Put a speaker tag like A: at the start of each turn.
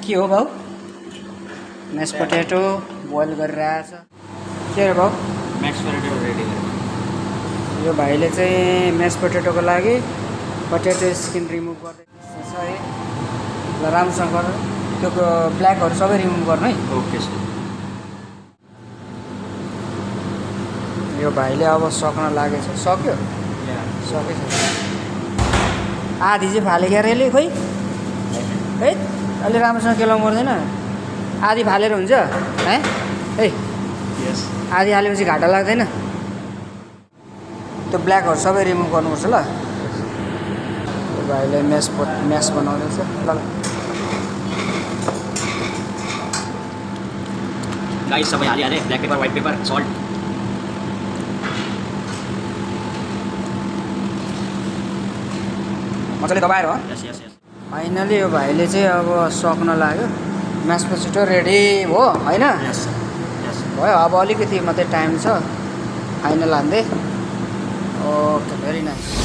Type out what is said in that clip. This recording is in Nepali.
A: के हो भाउ? म्यास पोटेटो बोइल गरिरहेछ। के अरे भाउ?
B: Mass potato ready.
A: यो भाइले चाहिँ म्यास पोटेटोको लागि पोटेटो स्किन रिमुभ गर्दैछ है। ल राम्रोसँग गर, त्यो ब्ल्याकहरू सबै रिमुभ गर्नु है।
B: Okay sir.
A: यो भाइले अब सक्न लागेछ। सक्यो? सकेछ। आधी चाहिँ फाले क्या यसले खोइ है। अलि राम्रोसँग केलाउनु पर्दैन। आधी फालेर हुन्छ है। है
B: यस।
A: आधी हालेपछि घाटा लाग्दैन। त्यो ब्ल्याकहरू सबै रिमुभ गर्नुपर्छ ल। यो भाइले म्यास बनाउँदैछ ल।
B: गाइस सबै हालिहालेँ, black pepper, white pepper, salt.
A: मजाले दबाएर हो।
B: यस यस यस।
A: फाइनली यो भाइले चाहिँ अब सक्न लाग्यो। म्यास पोटेटो रेडी हो होइन?
B: यस यस।
A: भयो अब अलिकति मात्रै टाइम छ फाइनल हान्दै। Okay very nice.